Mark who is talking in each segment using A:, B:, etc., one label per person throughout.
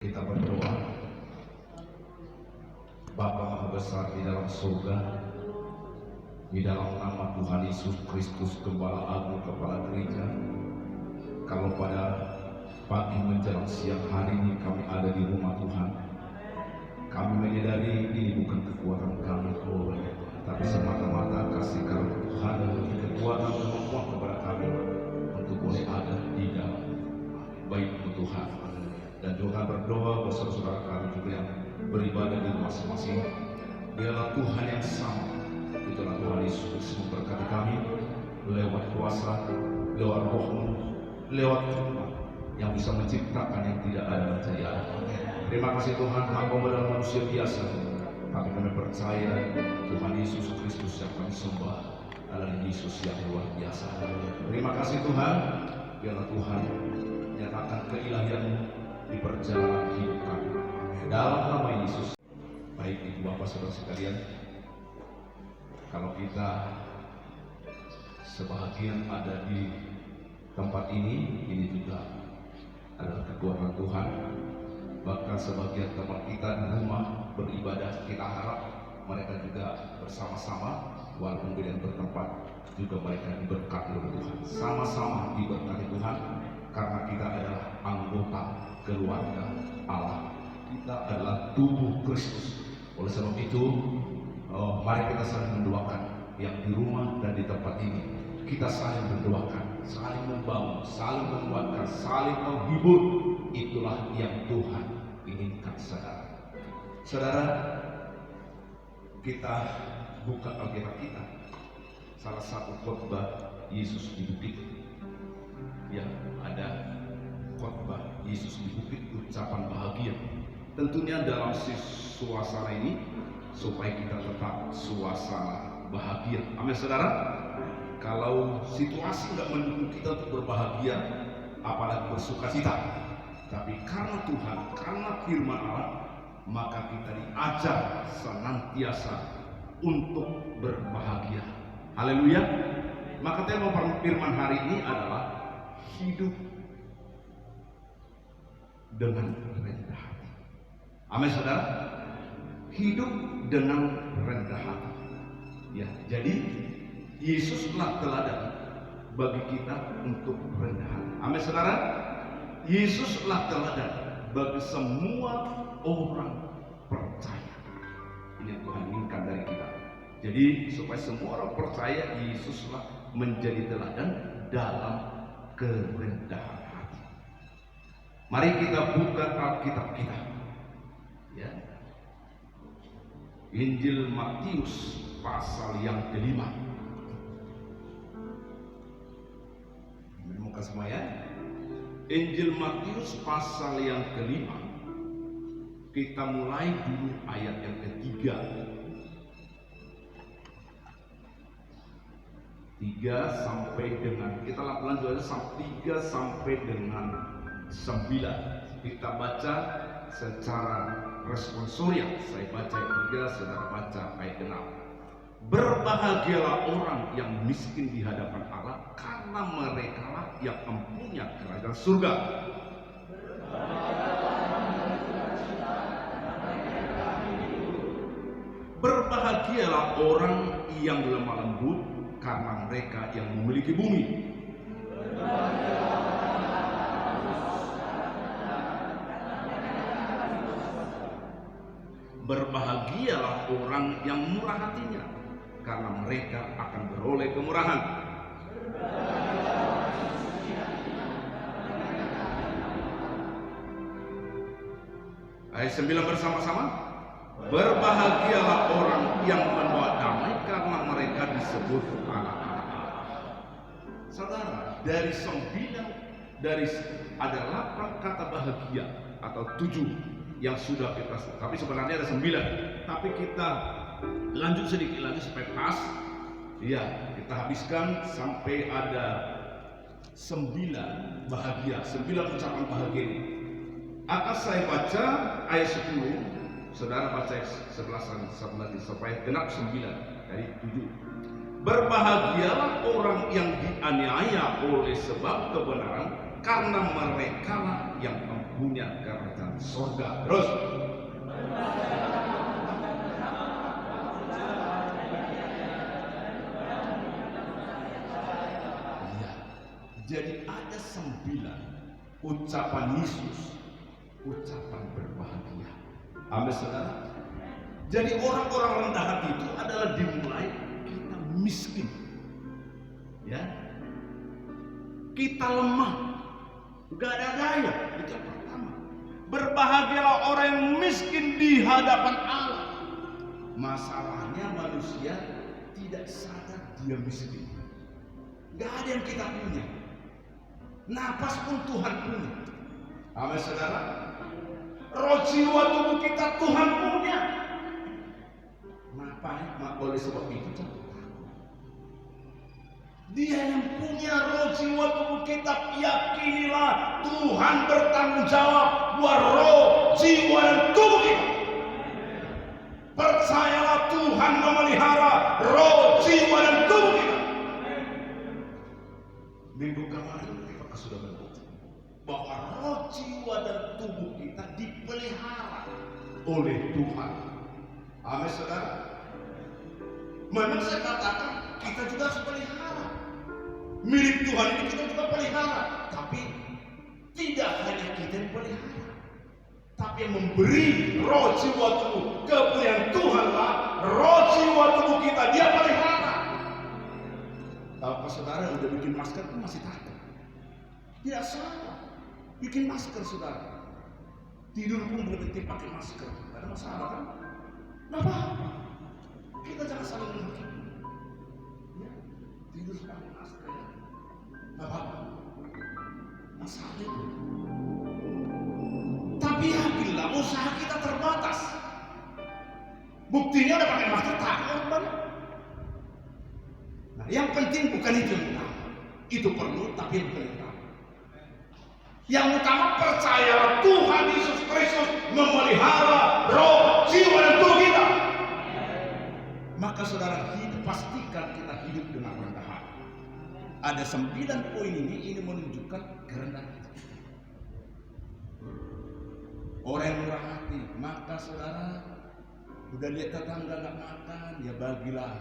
A: Kita berdoa. Bapa Maha Besar di dalam surga, di dalam nama Tuhan Yesus Kristus, Gembala Agung Kepala Gereja, kalau pada pagi menjelang siang hari ini kami ada di rumah Tuhan, kami menyadari ini bukan kekuatan kami, tapi semata-mata kasih karunia Tuhan dan kekuatan kemampuan kepada kami untuk boleh ada di dalam baik Tuhan. Dan juga berdoa buat saudara-saudara kami juga yang beribadah di masing-masing. Dialah Tuhan yang sama, itulah Tuhan Yesus memberkati kami lewat kuasa, lewat Roh-Mu, lewat firman yang bisa menciptakan yang tidak ada menjadi ada. Terima kasih Tuhan, Hamba adalah manusia biasa, tapi kami percaya Tuhan Yesus Kristus yang kami sembah adalah Yesus yang luar biasa. Terima kasih Tuhan, biarlah Tuhan nyatakan keilahian-Mu di perjalanan hidup kami dalam nama Yesus. Baik Ibu Bapak Saudara sekalian, kalau kita sebahagian ada di tempat ini juga adalah kekuatan Tuhan. Bahkan sebagian teman kita di rumah beribadah, kita harap mereka juga bersama-sama walaupun beda bertempat juga mereka diberkati oleh Tuhan, sama-sama diberkati Tuhan, karena kita adalah anggota keluarga Allah. Kita adalah tubuh Kristus. Oleh sebab itu, mari kita saling mendoakan yang di rumah dan di tempat ini. Kita saling mendoakan, saling membangun, saling menguatkan, saling menghibur. Itulah yang Tuhan inginkan, saudara. Saudara, kita buka Alkitab kita. Salah satu khotbah Yesus di bukit. Ya, ada khotbah Yesus di bukit, ucapan bahagia. Tentunya dalam suasana ini supaya kita tetap suasana bahagia. Amin saudara. Kalau situasi nggak mendukung kita untuk berbahagia, apalagi bersukacita. Tapi karena Tuhan, karena firman Allah, maka kita diajar senantiasa untuk berbahagia. Haleluya. Maka tema firman hari ini adalah hidup dengan rendah hati. Amin saudara. Hidup dengan rendah hati. Ya, jadi Yesuslah teladan bagi kita untuk rendah hati. Amin saudara. Yesuslah teladan bagi semua orang percaya. Ini yang Tuhan inginkan dari kita. Jadi supaya semua orang percaya Yesuslah menjadi teladan dalam kerendahan hati. Mari kita buka Alkitab kita. Ya. Injil Matius pasal yang kelima. Muka semua ya. Injil Matius pasal yang kelima. Kita mulai dulu ayat yang ketiga. 3 sampai dengan, kita lanjut aja 3 sampai dengan 9. Kita baca secara responsorial. Saya baca ayat 3, saudara baca ayat 6. Berbahagialah orang yang miskin di hadapan Allah, karena merekalah yang mempunyai kerajaan surga. Berbahagialah orang yang lemah lembut, karena mereka yang memiliki bumi. Berbahagialah orang yang murah hatinya, karena mereka akan beroleh kemurahan. Ayat 9 bersama-sama. Berbahagialah orang yang membawa damai, karena mereka disebut anak-anak Allah. Saudara, dari 9, ada 8 kata bahagia atau 7 yang sudah kita, tapi sebenarnya ada 9. Tapi kita lanjut sedikit lagi supaya pas. Ya, kita habiskan sampai ada 9 bahagia, 9 ucapan bahagia ini. Akan saya baca ayat 10. Saudara baca 11 lagi supaya genap 9 dari 7. Berbahagialah orang yang dianiaya oleh sebab kebenaran, karena mereka yang mempunyai kerajaan surga. Terus. Ya, jadi ada 9 ucapan Yesus, ucapan berbahagia. Amin, saudara. Jadi orang-orang rendah hati itu adalah dimulai kita miskin, ya, kita lemah, gak ada daya. Itu yang pertama. Berbahagialah orang yang miskin di hadapan Allah. Masalahnya manusia tidak sadar dia miskin. Gak ada yang kita punya. Napas pun Tuhan punya. Amin, saudara. Roh jiwa tubuh kita Tuhan punya. Maka oleh sebab itu jangan takut. Dia yang punya roh jiwa tubuh kita, yakinilah Tuhan bertanggung jawab buat roh jiwa dan tubuh kita. Percayalah Tuhan memelihara roh jiwa dan tubuh kita. Minggu kemarin kita sudah melihat bahwa roh jiwa dan tubuh kita dipelihara oleh Tuhan. Amin, saudara. Memang saya katakan kita juga harus pelihara. Milik Tuhan ini kita juga pelihara. Tapi tidak hanya kita yang pelihara, tapi yang memberi roh jiwa tubuh kepunyaan Tuhanlah roh jiwa tubuh kita dia pelihara. Kalau saudara udah bikin masker pun masih takut. Tidak salah. Bikin masker, saudara. Tidur pun berhenti pakai masker. Tidak ada masalah kan? Tidak apa-apa. Kita jangan saling menghakimi. Ya, tidur pakai masker ya. Tidak apa-apa. Masalah itu. Tapi yakinlah usaha kita terbatas. Buktinya udah pakai masker takut banget. Nah, yang penting bukan itu yang utama. Itu perlu, tapi yang bukan utama. Yang utama percaya Tuhan Yesus Kristus memelihara roh, jiwa dan tubuh kita. Maka saudara pastikan kita hidup dengan rendah hati. Ada 9 poin ini menunjukkan kerendahan kita. Orang yang murah hati, maka saudara udah lihat tetangga nggak makan, ya bagilah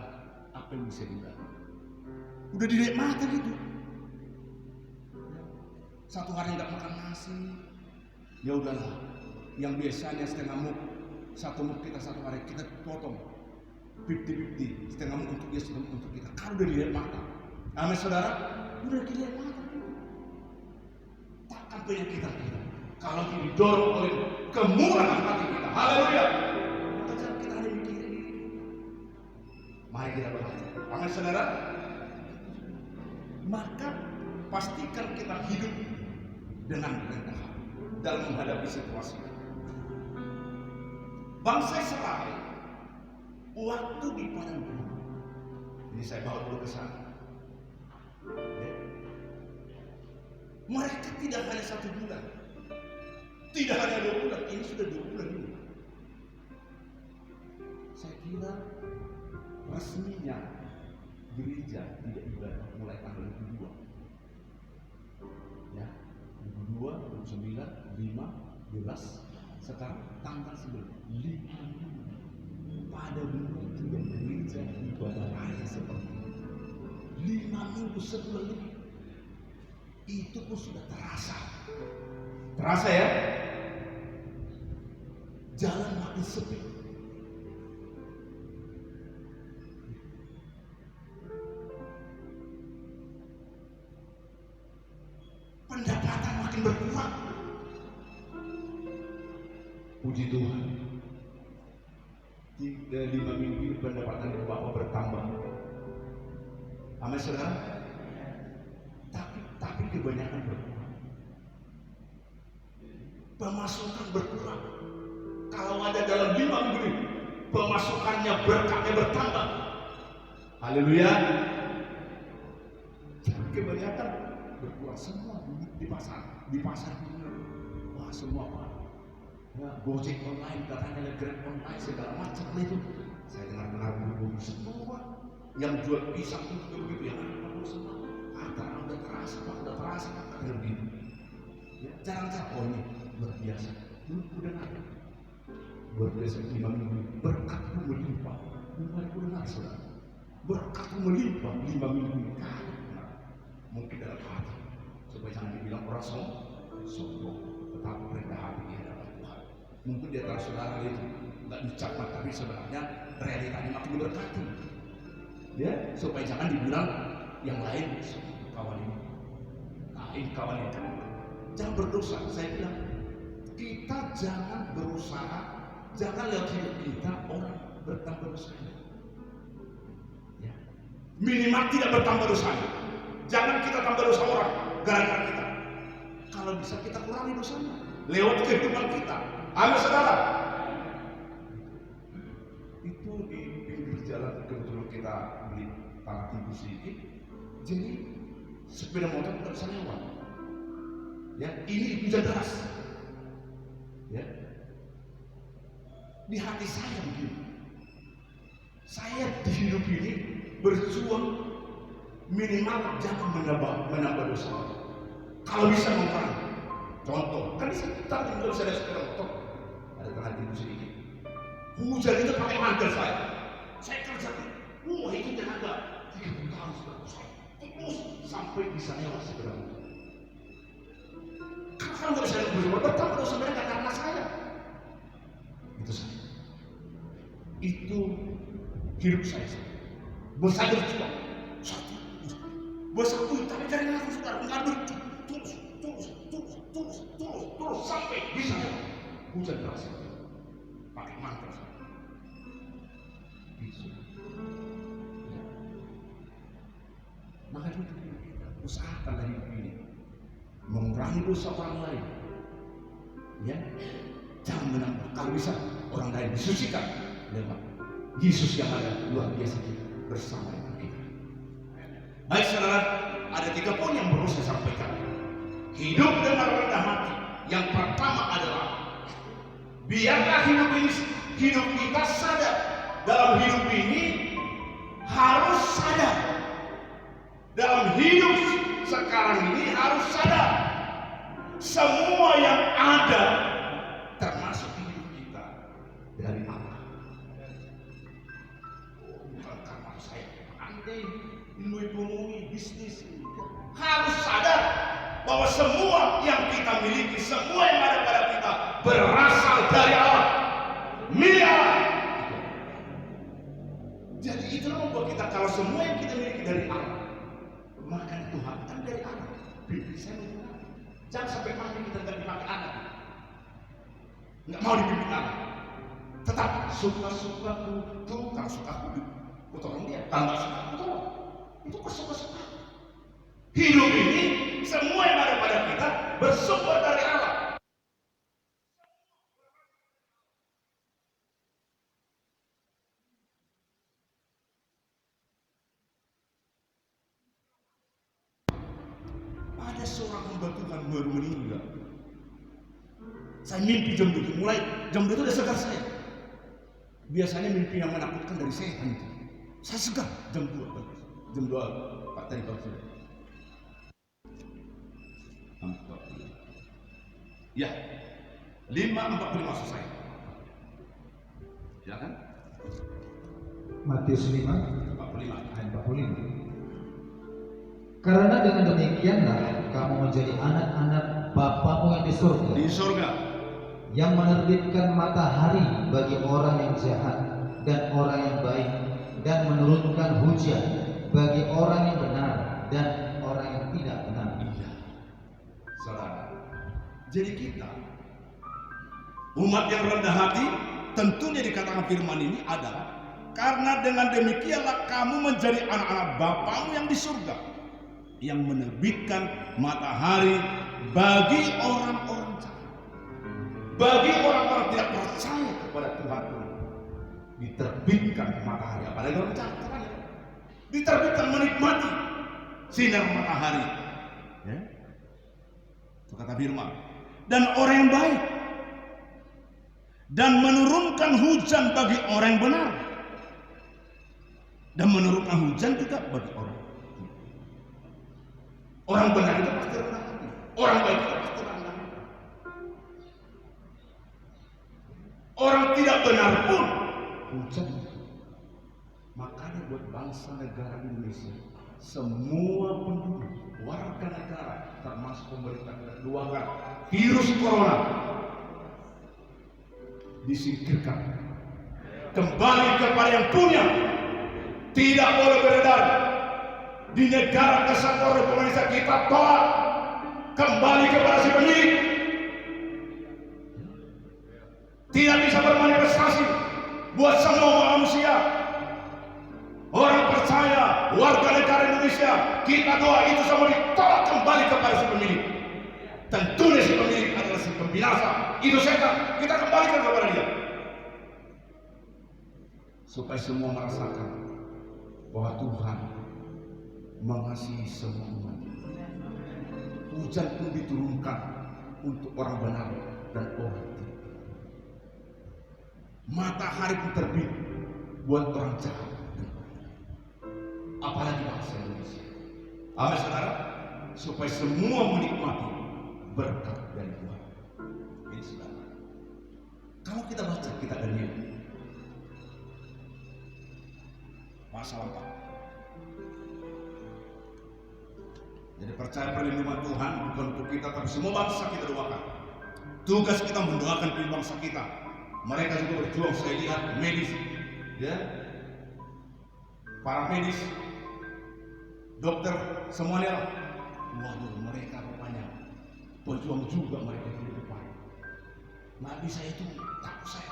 A: apa yang bisa dibagi. Udah dilihat mata gitu. Satu hari nggak makan nasi, ya udahlah. Yang biasanya setengah muk, 1 muk kita 1 hari kita potong 50-50, setengah muk untuk dia, setengah muk untuk kita. Kalau udah dilihat mata, amin saudara, udah dilihat mata. Takkan penyakit kita kalau didorong oleh kemurahan hati kita. Haleluya. Maka jangan kita hanya mikirin. Mari kita berdoa. Amin saudara. Maka pastikan kita hidup dengan rendah hati dalam menghadapi situasi. Bangsa Israel waktu di padang gurun, ini saya bawa dulu ke sana. Ya. Mereka tidak hanya 1 bulan, tidak hanya 2 bulan, ini sudah 2 bulan ini. Saya kira resminya gereja tidak ibadah mulai tanggal 22. Ya, 22, 29, 5, 12, sekarang tanggal 9, 5 pada minggu itu yang gereja ibadah raya seperti ini. 5 minggu sebulan lebih. Itu pun sudah terasa. Terasa ya? Jalan makin sepi. Pendapatan makin berkurang. Puji Tuhan. 5 minggu pendapatan Bapak bertambah. Amin saudara. Tapi kebanyakan berkurang. Pemasukan berkurang. Kalau ada dalam 5 minggu ini, pemasukannya berkatnya bertambah. Haleluya. Tapi kebanyakan berkurang semua di pasar wah semua Pak ya, Gojek online katanya, Grab online segala macam itu saya dengar buru-buru semua yang jual pisang itu juga begitu, yang apa semua udah terasa Pak, udah terasa Pak, begitu. Ya, jarang-jarang oh ini luar biasa. Udah ada. Luar biasa 5 minggu berkatku melimpah. Mari dengar saudara. Berkatku melimpah 5 minggu ini. Mungkin dalam hati supaya jangan dibilang orang sombong, tetapi rendah hati di hadapan Tuhan. Mungkin di antara saudara itu nggak diucapkan, tapi sebenarnya realitanya makin diberkati. Ya, supaya jangan dibilang yang lain kawan ini, kawan ini. Jangan berdosa. Saya bilang kita jangan berusaha, jangan lihat hidup kita orang bertambah dosanya. Ya. Minimal tidak bertambah dosanya. Jangan kita tambah dosa orang gara-gara kita. Kalau bisa kita kurangi dosanya lewat kehidupan kita. Amin saudara. Itu di pinggir jalan kebetulan kita beli tanah tinggi sedikit, jadi sepeda motor tidak bisa lewat. Ya, ini hujan deras. Ya, di hati saya begini. Saya di hidup ini berjuang minimal jangan menambah dosa. Kalau bisa mengurangi. Contoh, kan di sini kita juga bisa ada sepeda motor, ada tanah tinggi sedikit. Hujan itu pakai mantel saya. Saya kerja, itu tenaga 30 tahun sudah saya. Terus sampai bisa lewat sepeda motor. Kalau nggak bisa berbuat bertambah dosa mereka karena saya. Itu saya. Itu hidup saya. Bersatu berjuang. Bersatu, tapi dari aku saudara mengambil terus sampai bisa hujan deras. Pakai mantel saya. Bisa. Ya. Maka itu kita usahakan dari hidup ini mengurangi dosa orang lain. Ya, jangan menambah. Kalau bisa orang lain disucikan lewat Yesus yang ada luar biasa kita bersama dengan kita. Baik saudara, ada 3 poin yang perlu saya sampaikan. Hidup dengan rendah hati. Yang pertama adalah biarlah hidup kita sadar. Dalam hidup ini harus sadar. Dalam hidup sekarang ini harus sadar. Semua yang ada termasuk hidup kita dari Allah. Bukan karena saya pandai ilmu ekonomi, bisnis. Harus sadar bahwa semua yang kita miliki, semua yang ada pada kita berasal dari Allah, milik Allah. Jadi itu membuat kita kalau semua yang kita miliki dari Allah, maka Tuhan kan dari Allah. Bisa jangan sampai mati kita nggak dipakai anak, nggak mau dipimpin anak. Tetap suka-sukaku tuh, kalau sukaku tolong dia, kalau nggak suka tolong. Itu kesuka-suka. Hidup ini semua yang ada pada kita bersumber dari Allah. Ada seorang hamba Tuhan baru meninggal. Saya mimpi jam 2, mulai jam 2 itu udah segar saya. Biasanya mimpi yang menakutkan dari setan itu. Saya segar jam 2. Jam 2 Pak tadi Pak sudah. Ya, 5:45 selesai. Ya kan?
B: Matius 5
A: 45
B: ayat 45. Karena dengan demikianlah kamu menjadi anak-anak Bapamu yang di surga.
A: Di surga.
B: Yang menerbitkan matahari bagi orang yang jahat dan orang yang baik, dan menurunkan hujan bagi orang yang benar dan orang yang tidak benar.
A: Iya. Saudara. Jadi kita umat yang rendah hati, tentunya dikatakan firman ini adalah karena dengan demikianlah kamu menjadi anak-anak Bapamu yang di surga, yang menerbitkan matahari bagi orang-orang jahat, bagi orang-orang tidak percaya kepada Tuhan. Diterbitkan matahari, apalagi orang jahat, diterbitkan menikmati sinar matahari. Ya, itu kata firman. Dan orang yang baik, dan menurunkan hujan bagi orang yang benar, dan menurunkan hujan juga bagi orang benar itu pasti rendah hati, orang baik itu pasti rendah hati. orang tidak benar pun hujan. Makanya buat bangsa negara Indonesia, semua penduduk, warga negara, termasuk pemerintah kita doakan virus corona disingkirkan, kembali kepada yang punya. Tidak boleh beredar di negara kesatuan Republik Indonesia. Kita tolak, kembali kepada si pemilik. Tidak bisa bermanifestasi buat semua manusia. Orang percaya, warga negara Indonesia, kita doa itu semua ditolak, kembali kepada si pemilik. Tentunya si pemilik adalah si pembinasa, itu setan. Kita kembalikan kepada dia, supaya semua merasakan bahwa Tuhan mengasihi semua umat. Hujan pun diturunkan untuk orang benar dan orang tidak. Matahari pun terbit buat orang jahat, apalagi bangsa Indonesia. Amin, saudara, supaya semua menikmati berkat dari Tuhan. Ini saudara, kalau kita baca kitab Daniel pasal 4, jadi percaya perlindungan Tuhan bukan untuk kita, tapi semua bangsa kita doakan. Tugas kita mendoakan bangsa kita. Mereka juga berjuang, saya lihat medis, ya, para medis, dokter, semuanya. Waduh, mereka rupanya berjuang juga mereka di depan. Nggak bisa itu, takut saya.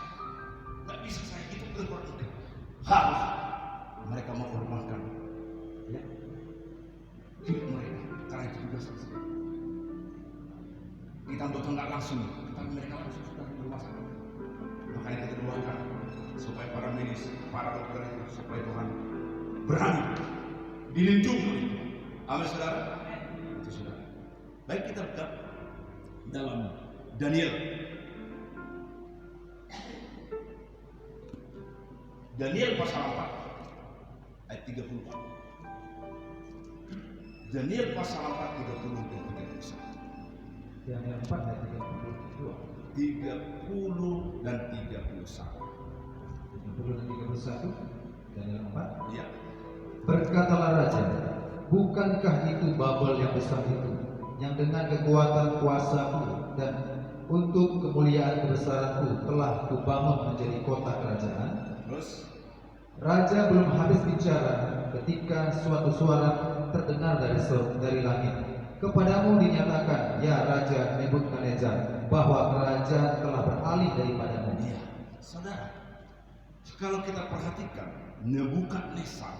A: Nggak bisa saya itu berkorban. Harus mereka mau korbankan, ya, hidup mereka, karena itu juga selesai. Kita betul nggak langsung, tapi mereka langsung sudah di rumah sakit. Makanya kita doakan supaya para medis, para dokter itu, supaya Tuhan berani dilindungi. Amin, saudara. Itu saudara. Baik, kita buka dalam Daniel. Daniel pasal 4 ayat 34. Daniel pasal 4 30 dan 31.
B: Daniel 4 ayat 32.
A: 30 dan 31.
B: 30 dan 31. Daniel 4.
A: Ya.
B: Berkatalah raja, bukankah itu Babel yang besar itu, yang dengan kekuatan kuasaku dan untuk kemuliaan kebesaranku telah kubangun menjadi kota kerajaan?
A: Terus
B: Raja belum habis bicara ketika suatu suara terdengar dari langit. Kepadamu dinyatakan, ya Raja Nebukadnezar, bahwa kerajaan telah beralih daripadamu.
A: ya, saudara, kalau kita perhatikan, Nebukadnezar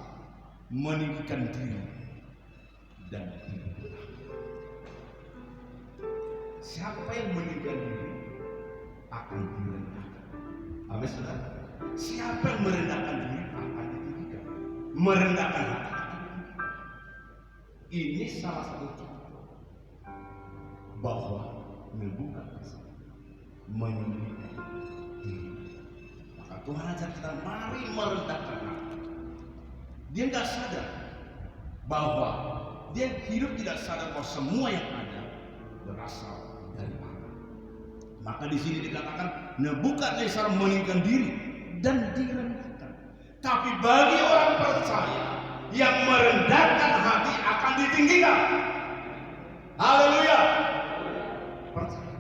A: meninggikan diri dan hidup. Siapa yang meninggikan diri akan direndahkan. Amin, saudara. Siapa yang merendahkan diri akan ditinggikan. Merendahkan hati. Ini salah satu contoh bahwa Nebukadnezar meninggikan diri. Maka Tuhan ajar kita, mari merendahkan hati. Dia nggak sadar bahwa dia hidup tidak sadar bahwa semua yang ada berasal dari Allah. Maka di sini dikatakan Nebukadnezar meninggikan diri dan direndahkan. Tapi bagi orang percaya yang merendahkan hati akan ditinggikan. Haleluya. Percaya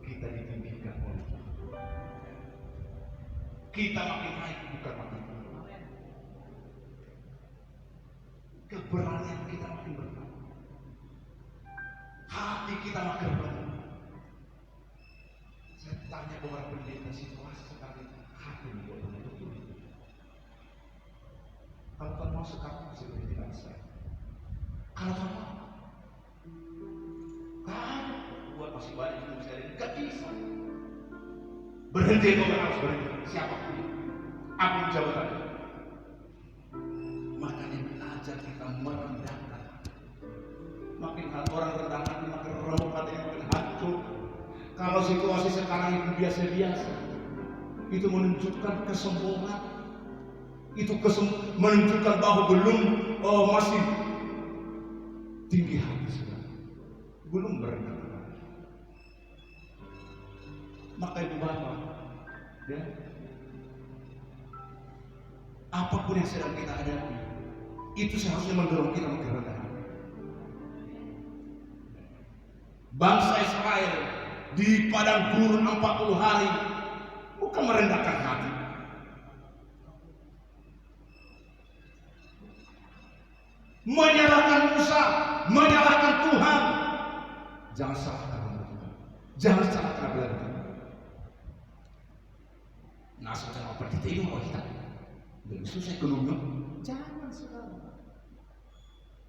A: kita ditinggikan oleh Tuhan. Kita makin naik, bukan makin turun. Keberanian kita makin bertambah. Hati kita makin bertambah. Saya tanya beberapa pendeta situasi sekarang ini, hati ini betul. Kalau Tuhan mau sekarang seperti tidak saya. Kalau Tuhan mau, kan buat masih banyak yang bisa jadi, gak bisa. Berhenti, kau harus berhenti. Siapapun, apapun jabatan. Makanya belajar kita merendahkan. Makin orang rendah hati, makin remuk hatinya, makin hancur. Kalau situasi sekarang itu biasa-biasa, itu menunjukkan kesombongan. Itu menunjukkan bahwa belum masih tinggi hati sudah, belum berendah. Maka ibu bapak, Ya. Apapun yang sedang kita hadapi, itu seharusnya mendorong kita kerendahan hati. Bangsa Israel di padang gurun 40 hari bukan merendahkan hati, menyalahkan Musa, menyalahkan Tuhan. Jangan salahkan Tuhan, jangan salahkan Tuhan. Nah, setelah apa kita ini mau kita lebih susah ekonomi, jangan sekarang.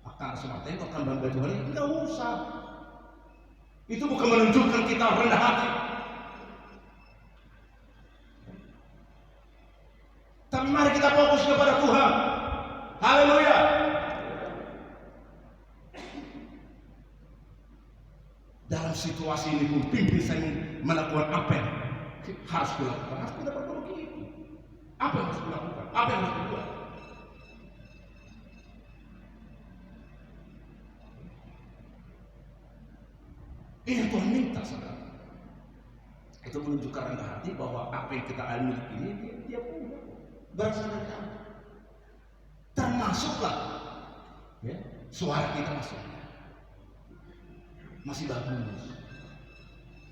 A: Akan semua tengok akan bangga Tuhan, tidak usah. Itu bukan menunjukkan kita rendah hati. Tapi mari kita fokus kepada Tuhan. Haleluya. Dalam situasi ini pun pimpin saya melakukan apa yang harus dilakukan. Harus kita bertemu gitu. Apa yang harus dilakukan? Apa yang harus dibuat? Ini yang Tuhan minta, saudara. Itu menunjukkan rendah hati bahwa apa yang kita alami ini dia punya, berasal dari Allah. Termasuklah ya, suara kita masih bagus,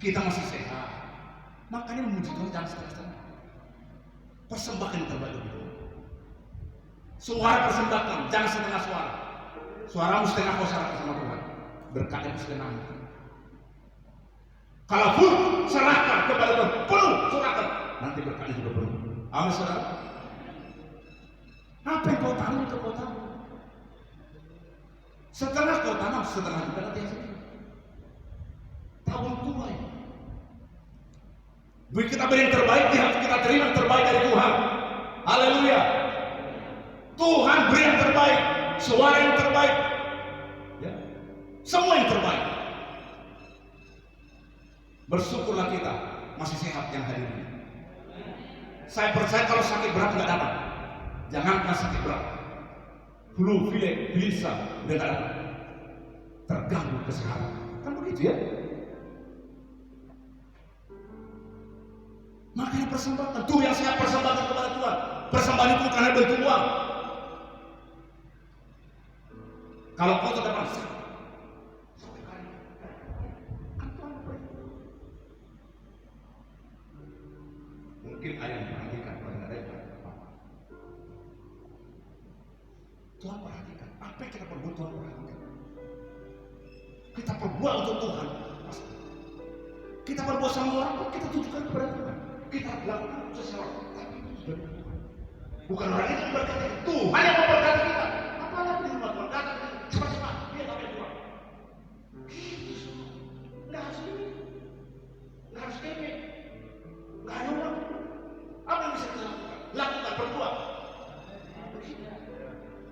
A: kita masih sehat. Makanya memuji Tuhan jangan setengah-setengah. Persembahkan yang terbaik itu. Suara persembahkan, jangan setengah suara. Suaramu setengah kau serahkan sama Tuhan. Berkatnya setengah. Kalau full, serahkan kepada Tuhan. Penuh, serahkan. Nanti berkatnya juga penuh. Amin, saudara. Apa yang kau tanam itu kau tanam. Setengah kau tanam, setengah juga nanti yang sedih. Tahun tua ini. Kita beri yang terbaik, kita terima yang terbaik dari Tuhan. Haleluya. Tuhan beri yang terbaik, suara yang terbaik, ya. Semua yang terbaik. Bersyukurlah kita masih sehat yang hadir ini. Saya percaya kalau sakit berat nggak datang. Jangankan sakit berat, flu, pilek, gelisah, udah nggak datang. Terganggu kesehatan, kan begitu ya? Makanya persembahkan. Tuh yang saya persembahkan kepada Tuhan. Persembahan itu bukan bentuk uang. Kalau kau tetap maksa, mungkin ada yang perhatikan pada mereka. Tuhan perhatikan. Apa yang kita perbuat Tuhan perhatikan. Kita perbuat untuk Tuhan. Kita berbuat sama orang, kita tunjukkan kepada Tuhan. Kita lakukan sesuatu, tapi itu sudah Tuhan. Bukan orang itu yang berkata, Tuhan yang memberkati kita. Apalagi di rumah Tuhan, datang cepat-cepat, dia tak ada Tuhan. Gitu semua. Nggak harus ini, nggak harus ini, nggak ada uang. Apa yang bisa kita lakukan? Lakukan, berbuat.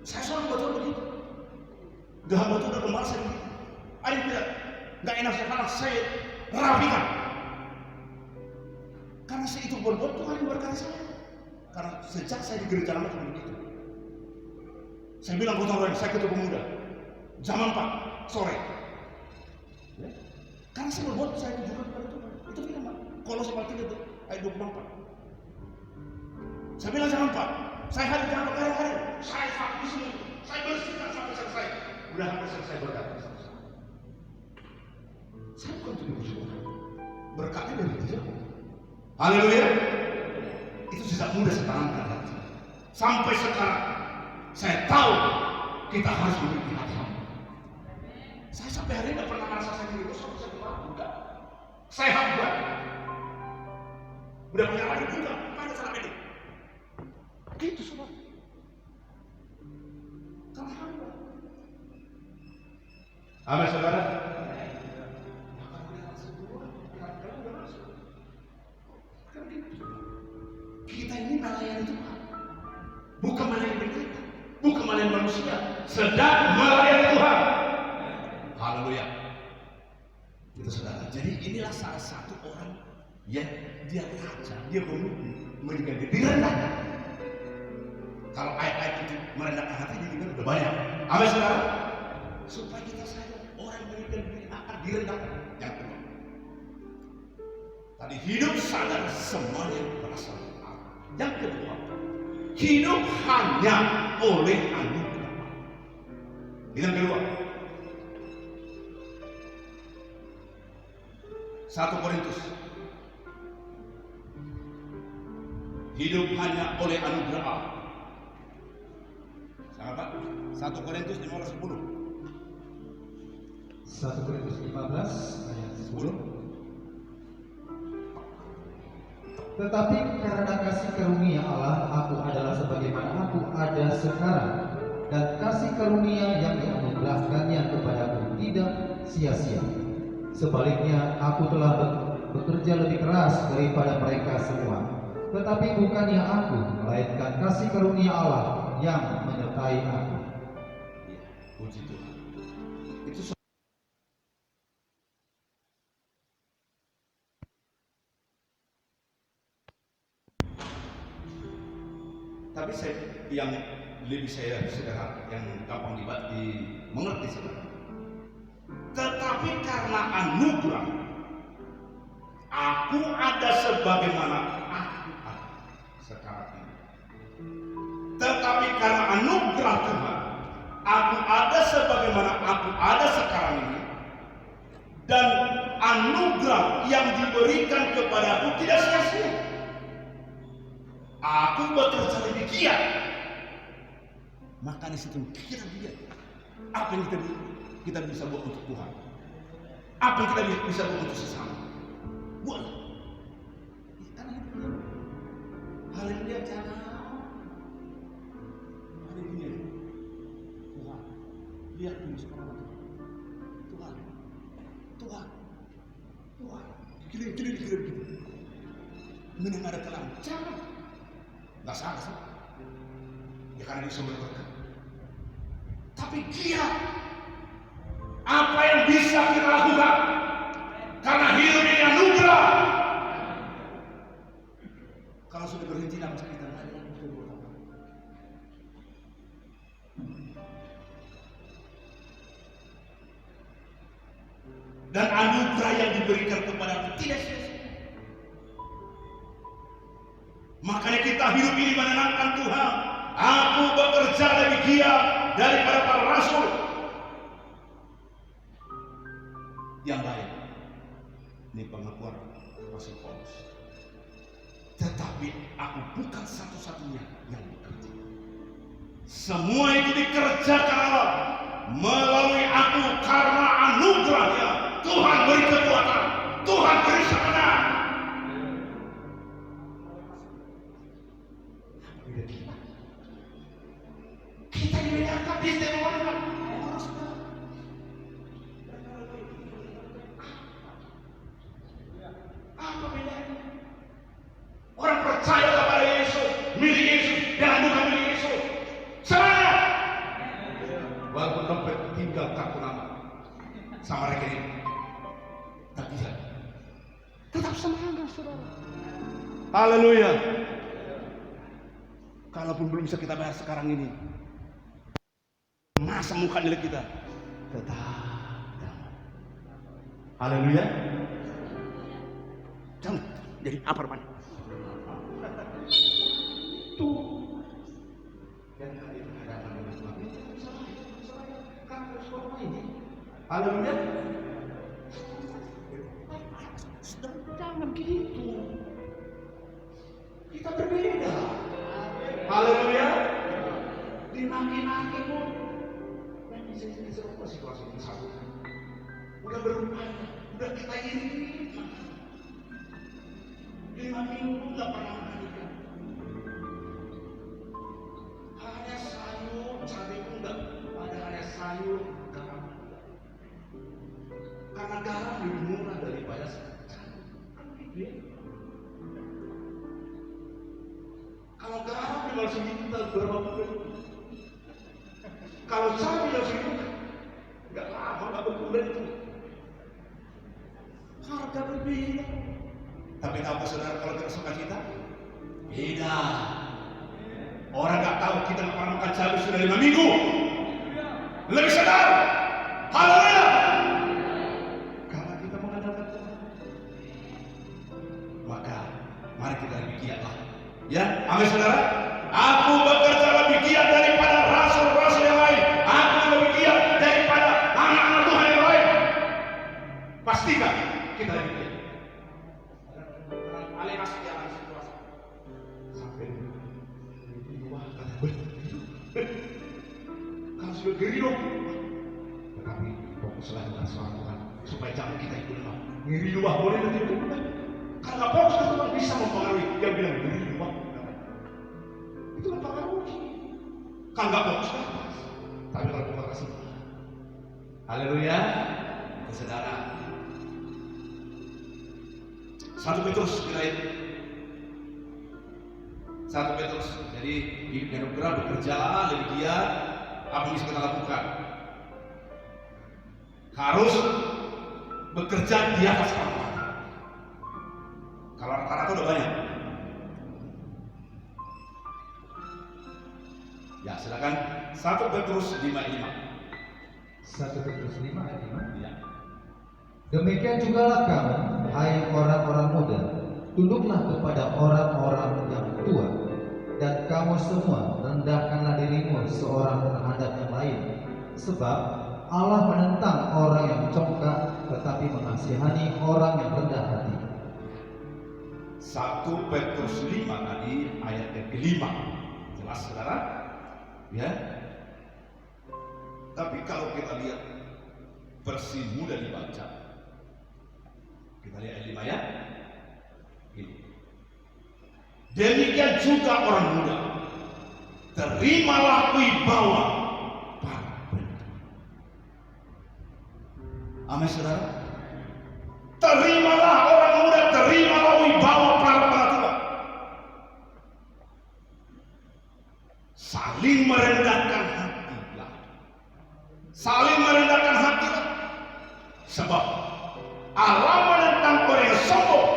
A: Saya seorang betul begitu. Gak betul dan kemarin saya begitu. Ada yang bilang, nggak enak saya karena saya rapikan. Karena saya itu berbuat Tuhan yang berkati saya. Karena sejak saya di gereja lama itu begitu. Saya bilang gotong royong, saya ketua pemuda. Jam 4 sore. Ya. Karena saya berbuat saya tunjukkan kepada Tuhan. Itu firman. Kolose 3 ayat 24. Saya bilang jangan Pak. Saya hadir jangan hari-hari. Saya di sini. Saya bersihkan sampai selesai. Udah hampir selesai berkati. Saya bukan tujuh bersyukur. Berkatnya dari dia. Haleluya. Itu sejak muda saya tanamkan. Sampai sekarang saya tahu kita harus memiliki hati hamba. Saya sampai hari ini tidak pernah merasa saya diri dosa. Enggak. Saya hamba. Udah punya lagi juga. Mana cara ini? Gitu semua. Karena hamba. Amin saudara. Kita ini melayani Tuhan, bukan melayani kita, bukan melayani manusia, sedang melayani Tuhan. Haleluya. Itu saudara. Jadi inilah salah satu orang yang dia raja, dia pemimpin, menjadi direndahkan. Kalau ayat-ayat itu merendahkan hati, dia juga sudah banyak. Amin saudara. Supaya kita sadar orang yang menjadi diri akan direndahkan. Yang kedua, Tadi hidup sadar semuanya berasal dari Allah. Yang kedua, hidup hanya oleh anugerah. Yang kedua, 1 Korintus. Hidup hanya oleh anugerah Allah. Sahabat, 1 Korintus 15:10.
B: 1 Korintus 15 ayat 10. Tetapi karena kasih karunia Allah, aku adalah sebagaimana aku ada sekarang, dan kasih karunia yang dianugerahkannya kepadaku tidak sia-sia. Sebaliknya, aku telah bekerja lebih keras daripada mereka semua. Tetapi bukannya aku, melainkan kasih karunia Allah yang menyertai aku.
A: Puji Tuhan. Itu tapi yang lebih saya sederhana, yang gampang dimengerti sebenarnya. Tetapi karena anugerah, aku ada sebagaimana aku ada sekarang ini. Tetapi karena anugerah Tuhan, aku ada sebagaimana aku ada sekarang ini. Dan anugerah yang diberikan kepadaku tidak sia-sia. Aku bekerja lebih giat. Makanya situ kita lihat apa yang kita bisa buat untuk Tuhan. Apa yang kita bisa buat untuk sesama. Buat. Haleluya, jangan. Haleluya. Tuhan, lihat dulu sekarang. Tuhan, Tuhan, Tuhan. Kirim. Mendengar kalam. Jangan. Nggak salah sih. Ya karena dia sumber berkat. Tapi dia apa yang bisa kita lakukan? Karena hidup ini anugerah. Kalau sudah berhenti dalam cerita lain, sudah buat apa? Dan anugerah yang diberikan kepada kita tidak sia-sia. Makanya kita hidup ini menenangkan Tuhan. Aku bekerja lebih giat daripada para rasul. Yang lain, ini pengakuan Rasul Paulus. Tetapi aku bukan satu-satunya yang bekerja. Semua itu dikerjakan Allah melalui aku karena anugerahnya. Tuhan beri kekuatan, Tuhan beri semangat. Kita dibedakan di setiap orang. Apa bedanya? Orang percaya kepada Yesus, milik Yesus, dan bukan milik Yesus. Semangat. Walaupun dompet tinggal kartu nama sama rekening, tapi tetap semangat, saudara. Haleluya. Kalaupun belum bisa kita bayar sekarang ini, masa muka milik kita tetap. Haleluya. Jangan jadi apa rupanya? Tuh. Dan hari itu hadapan dengan Tuhan. Kan harus bawa ini. Haleluya. Jangan gitu. Kita berbeda. Haleluya. Dimaki-maki pun. Dan bisa serba situasi ini satu. Udah berupaya, udah kita ini. 5 minggu nggak pernah menikah. Hanya sayur, cabai pun nggak ada, hanya sayur, garam. Karena garam lebih murah daripada cabai. Kalau garam 500 juta berapa bulan? Kalau cabai 500 juta, nggak lama, nggak berbulan itu. Harga berbeda. Tapi tahu saudara kalau kita suka cita? Beda. Orang nggak tahu kita nggak pernah makan cabai sudah 5 minggu. Lebih sadar. Haleluya. Karena kita mengandalkan Tuhan. sudah ngeri dong. Tetapi fokuslah dengan suara Tuhan supaya jangan kita ikut lemah. Ngeri luah boleh nanti ikut lemah. Kalau nggak fokus ke Tuhan bisa mempengaruhi. Yang bilang ngeri luah, itu mempengaruhi. Kalau nggak fokus kan, tapi kalau kita kasih Tuhan. Haleluya, saudara. 1 Petrus kirain 1 Petrus. Jadi hidup yang bergerak, bekerjalah lebih giat apa yang bisa kita lakukan. Harus bekerja di atas rata-rata. Kalau rata-rata udah banyak. Ya silakan 1 Petrus 5:5.
B: 1 Petrus 5 ayat 5.
A: Ya.
B: Demikian jugalah kamu, hai orang-orang muda, tunduklah kepada orang-orang yang tua, dan kamu semua rendahkanlah dirimu seorang terhadap yang lain, sebab Allah menentang orang yang congkak, tetapi mengasihani orang yang rendah hati.
A: 1 Petrus 5 tadi ayat yang kelima. Jelas saudara? Ya. Tapi kalau kita lihat versi mudah dibaca, kita lihat ayat 5 ya. Ini. Demikian juga orang muda, terimalah wibawa para pentua. Amin saudara. Terimalah orang muda, terimalah wibawa para pentua. Saling merendahkan hatilah. Saling merendahkan hatilah. Sebab Allah menentang orang yang sombong,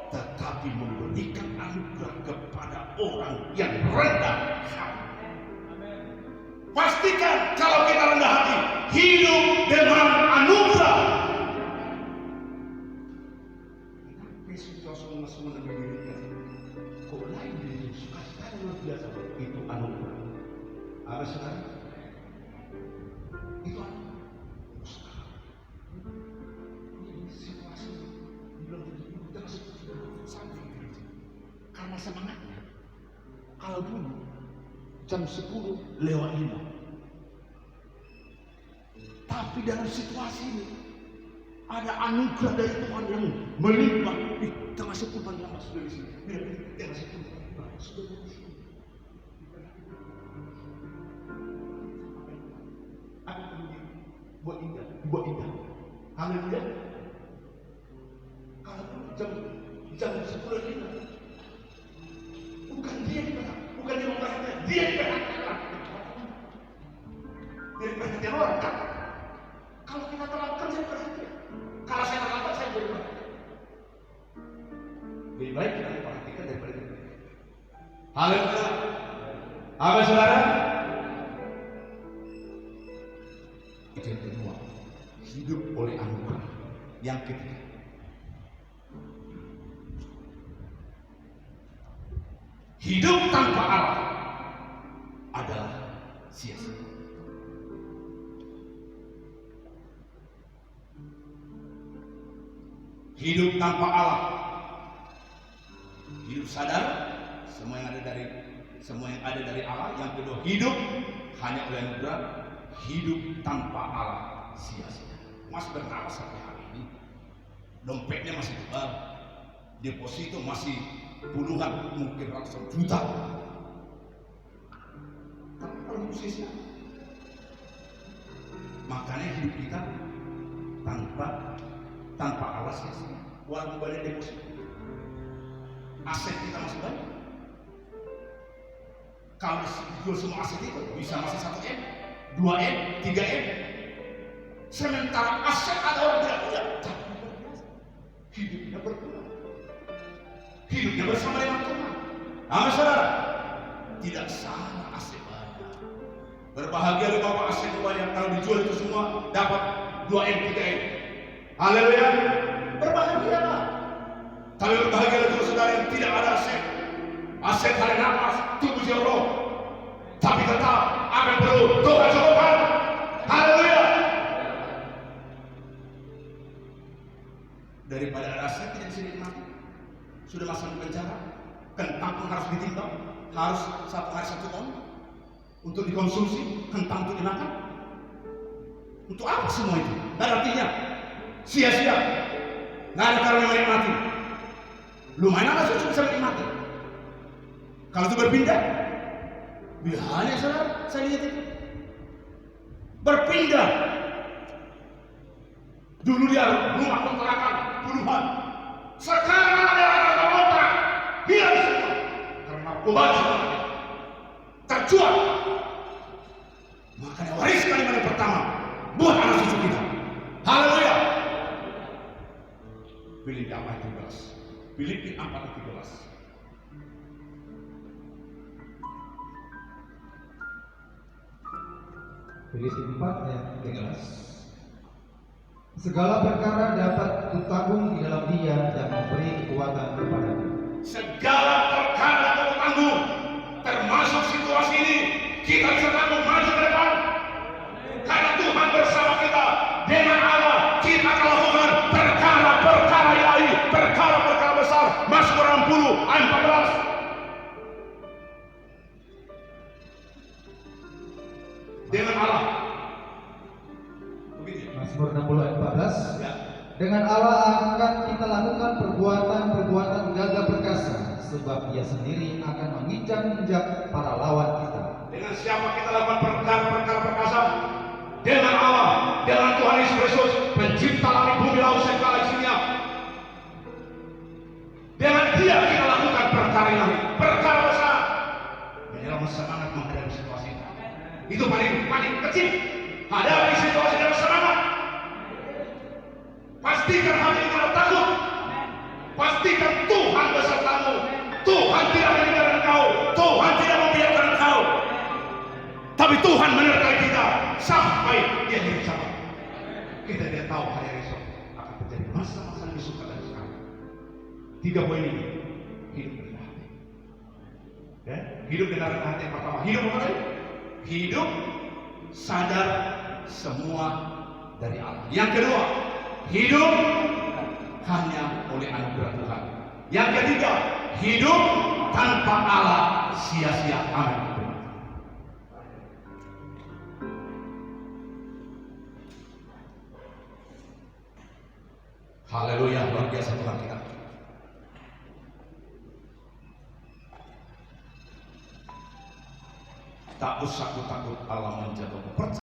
A: tetapi memberikan anugerah kepada orang yang rendah hati. Pastikan kalau kita rendah hati, hidup dengan anugerah. Semua lebih dirikan. Kok lain diri suka sekali luar biasa. Itu anugerah. Apa saudara? Itu anugerah. Karena semangatnya, kalau dulu jam 10 lewat 5, tapi dalam situasi ini ada anugerah dari Tuhan yang melimpah. Di tengah 10 paling lama sudah di sini. Bila di tengah 10 paling lama sudah di sini. Apa yang buat indah, buat indah. Haleluya. Kalau jam 10 lima, bukan dia diperhatikan, bukan dia memperhatikan, dia diperhatikan. Dia diperhatikan orang kan? Kalau kita terlakukan saya perhatikan. Kalau saya terlambat saya jadi perhatikan. Lebih baik kita diperhatikan daripada kita. Haleluya. Apa saudara? Itu yang kedua. Hidup oleh anugerah. Yang ketiga, hidup tanpa Allah adalah sia-sia. Hidup tanpa Allah, hidup sadar semua yang ada dari Allah. Yang kedua, hidup hanya oleh anugerah. Hidup tanpa Allah sia-sia. Masih bernapas sampai hari ini, dompetnya masih tebal, deposito masih puluhan, mungkin ratusan juta. Tapi kalau sia-sia, makanya hidup kita tanpa Allah sia-sia. Walaupun banyak deposito, aset kita masih banyak. Kalau dijual semua aset itu bisa masih 1M, 2M, 3M. Sementara aset ada orang tidak punya, tapi hidupnya berkurang. Hidupnya bersama dengan Tuhan. Amin saudara. Tidak salah aset banyak. Berbahagia di Bapak aset banyak. Kalau dijual itu semua dapat 2M, 3M. Haleluya. Berbahagialah. Tapi berbahagia itu saudara yang tidak ada aset. Aset hari nafas, tubuh jiwa roh. Tapi tetap apa yang perlu Tuhan cukupkan. Haleluya. Daripada ada aset tidak bisa dinikmati. Sudah masuk di penjara, kentang pun harus ditimbang, harus 1 hari 1 ton. untuk dikonsumsi, kentang untuk dimakan. Untuk apa semua itu? Nggak ada artinya, sia-sia, nggak ada cara yang menikmati. Lumayan anak cucu bisa menikmati. Kalau itu berpindah, bilangnya saya lihat itu berpindah. Dulu dia rumah kontrakan puluhan, sekarang ada harga kontrak, hilang semua karena narkoba semuanya terjual. Makanya waris kalimat yang pertama buat anak cucu kita. Haleluya. Filipi 4:13. Filipi 4:13.
B: Filipi 4 ayat 13. Segala perkara dapat kutanggung di dalam Dia yang memberi kekuatan kepadaku.
A: Segala perkara dapat tanggung, termasuk situasi ini kita bisa tanggung maju ke depan. Karena Tuhan bersama kita. Dengan Allah kita akan lakukan perkara-perkara ilahi, perkara-perkara besar. Mazmur 60 ayat 14. Dengan Allah.
B: Mazmur 60 ayat 14.
A: Ya.
B: Dengan Allah akan kita lakukan perbuatan-perbuatan gagah perkasa, sebab Dia sendiri akan menginjak-injak para lawan kita.
A: Dengan siapa kita lakukan perkara-perkara perkasa? Dengan Allah, dengan Tuhan Yesus Kristus, pencipta langit bumi laut segala isinya. Dengan Dia kita lakukan perkara ilahi, perkara besar. Menjelang semangat menghadapi situasi itu paling kecil. Hadapi situasi dengan semangat. Pastikan hati tidak takut. Pastikan Tuhan besertamu. Tuhan tidak meninggalkan engkau. Tuhan tidak membiarkan engkau. Tapi Tuhan menyertai kita sampai di akhir zaman. Kita tidak tahu hari esok akan terjadi masa-masa lebih suka dari sekarang. 3 poin ini. Hidup dengan hati. Ya? Hidup dengan hati yang pertama. Hidup apa tadi? Hidup sadar semua dari Allah. Yang kedua, hidup hanya oleh anugerah Tuhan. Yang ketiga, hidup tanpa Allah sia-sia. Amin. Haleluya, luar biasa Tuhan kita. Tak usah takut Allah menjatuhkan.